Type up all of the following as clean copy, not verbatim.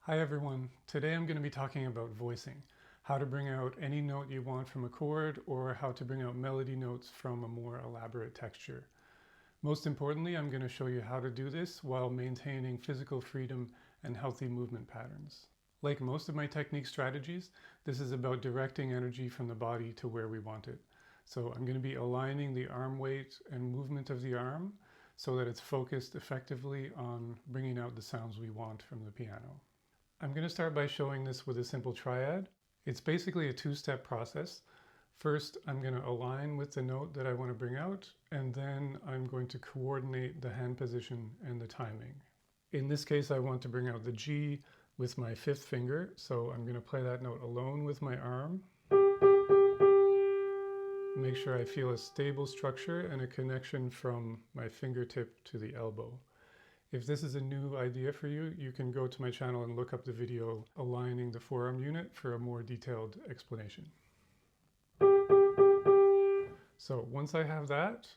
Hi everyone, today I'm going to be talking about voicing, how to bring out any note you want from a chord or how to bring out melody notes from a more elaborate texture. Most importantly, I'm going to show you how to do this while maintaining physical freedom and healthy movement patterns. Like most of my technique strategies, this is about directing energy from the body to where we want it. So I'm going to be aligning the arm weight and movement of the arm so that it's focused effectively on bringing out the sounds we want from the piano. I'm going to start by showing this with a simple triad. It's basically a two-step process. First, I'm going to align with the note that I want to bring out, and then I'm going to coordinate the hand position and the timing. In this case, I want to bring out the G with my fifth finger, so I'm going to play that note alone with my arm. Make sure I feel a stable structure and a connection from my fingertip to the elbow. If this is a new idea for you, you can go to my channel and look up the video aligning the forearm unit for a more detailed explanation. So once I have that,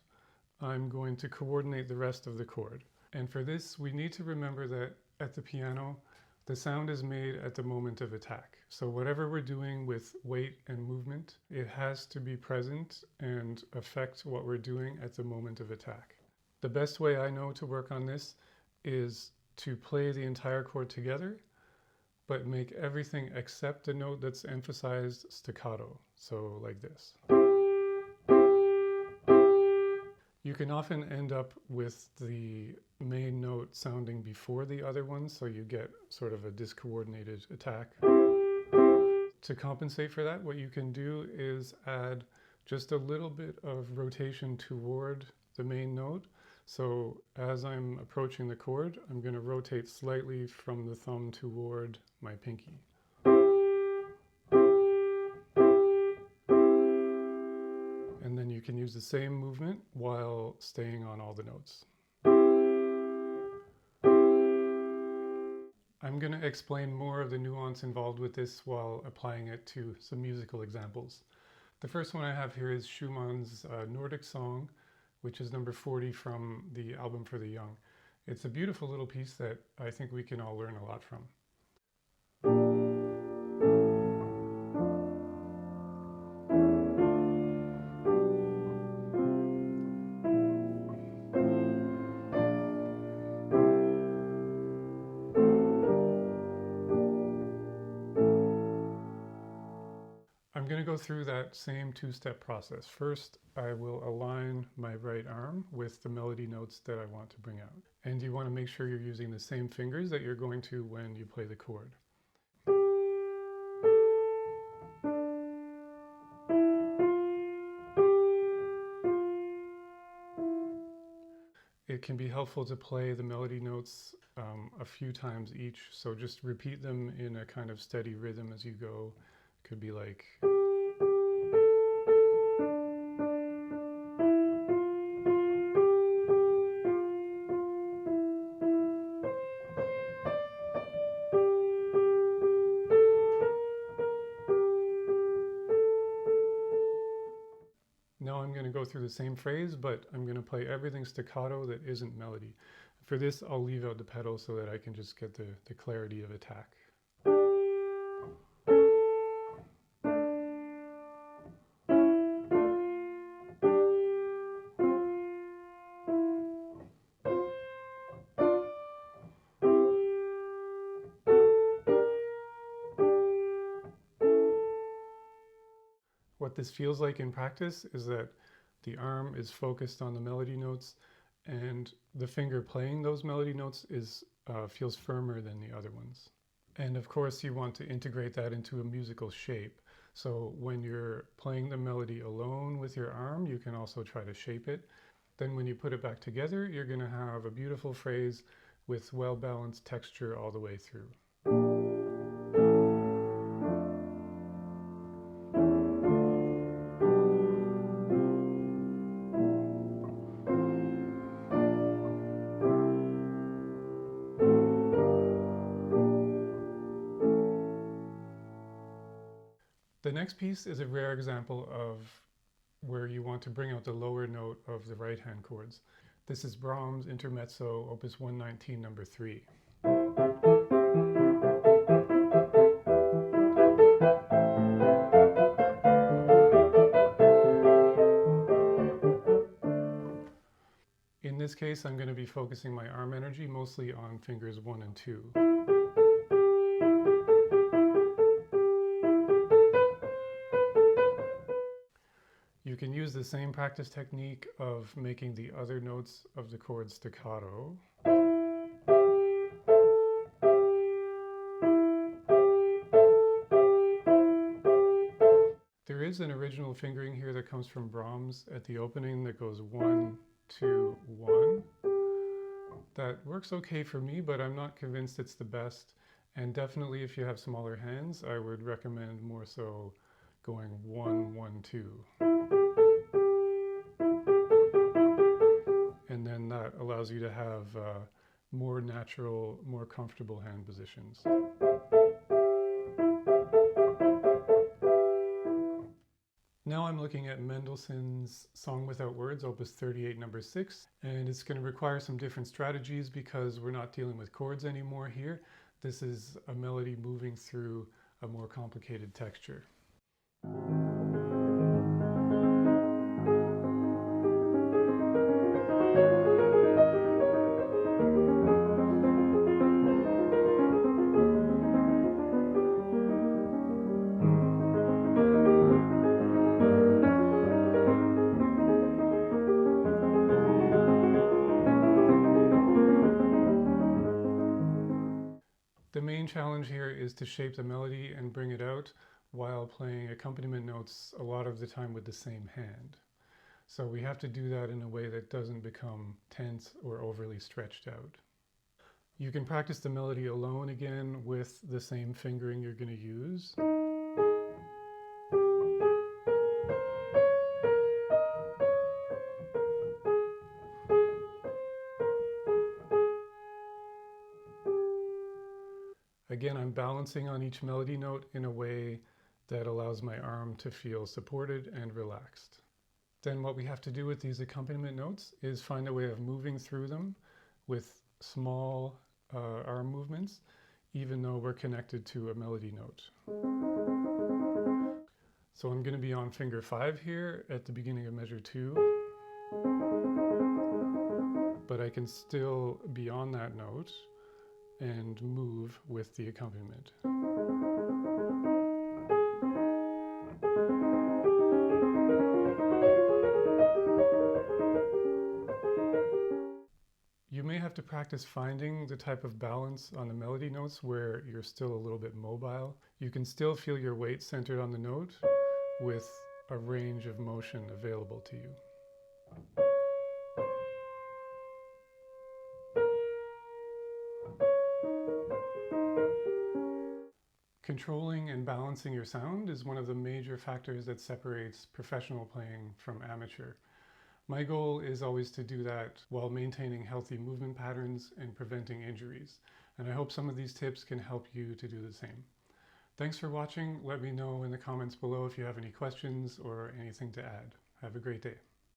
I'm going to coordinate the rest of the chord. And for this, we need to remember that at the piano, the sound is made at the moment of attack. So whatever we're doing with weight and movement, it has to be present and affect what we're doing at the moment of attack. The best way I know to work on this is to play the entire chord together, but make everything except the note that's emphasized staccato, so like this. You can often end up with the main note sounding before the other ones, so you get sort of a discoordinated attack. To compensate for that, what you can do is add just a little bit of rotation toward the main note. So as I'm approaching the chord, I'm going to rotate slightly from the thumb toward my pinky. And then you can use the same movement while staying on all the notes. I'm going to explain more of the nuance involved with this while applying it to some musical examples. The first one I have here is Schumann's Nordic song, which is number 40 from the album for the young. It's a beautiful little piece that I think we can all learn a lot from. I'm going to go through that same two-step process. First, I will align my right arm with the melody notes that I want to bring out. And you want to make sure you're using the same fingers that you're going to when you play the chord. It can be helpful to play the melody notes a few times each, so just repeat them in a kind of steady rhythm as you go. Could be like... Now I'm going to go through the same phrase, but I'm going to play everything staccato that isn't melody. For this, I'll leave out the pedal so that I can just get the clarity of attack. What this feels like in practice is that the arm is focused on the melody notes and the finger playing those melody notes feels firmer than the other ones. And of course you want to integrate that into a musical shape. So when you're playing the melody alone with your arm, you can also try to shape it. Then when you put it back together, you're going to have a beautiful phrase with well-balanced texture all the way through. The next piece is a rare example of where you want to bring out the lower note of the right hand chords. This is Brahms' Intermezzo Opus 119 number 3. this case, I'm going to be focusing my arm energy mostly on fingers 1 and 2. You can use the same practice technique of making the other notes of the chord staccato. There is an original fingering here that comes from Brahms at the opening that goes 1, 2, 1. That works okay for me, but I'm not convinced it's the best. And definitely if you have smaller hands, I would recommend more so going 1, 1, 2. And then that allows you to have more natural, more comfortable hand positions. Now I'm looking at Mendelssohn's Song Without Words, Opus 38, number 6, and it's going to require some different strategies because we're not dealing with chords anymore here. This is a melody moving through a more complicated texture. The main challenge here is to shape the melody and bring it out while playing accompaniment notes a lot of the time with the same hand. So we have to do that in a way that doesn't become tense or overly stretched out. You can practice the melody alone again with the same fingering you're going to use. Again, I'm balancing on each melody note in a way that allows my arm to feel supported and relaxed. Then what we have to do with these accompaniment notes is find a way of moving through them with small arm movements, even though we're connected to a melody note. So I'm going to be on finger 5 here at the beginning of measure 2, but I can still be on that note and move with the accompaniment. You may have to practice finding the type of balance on the melody notes where you're still a little bit mobile. You can still feel your weight centered on the note with a range of motion available to you. Controlling and balancing your sound is one of the major factors that separates professional playing from amateur. My goal is always to do that while maintaining healthy movement patterns and preventing injuries. And I hope some of these tips can help you to do the same. Thanks for watching. Let me know in the comments below if you have any questions or anything to add. Have a great day.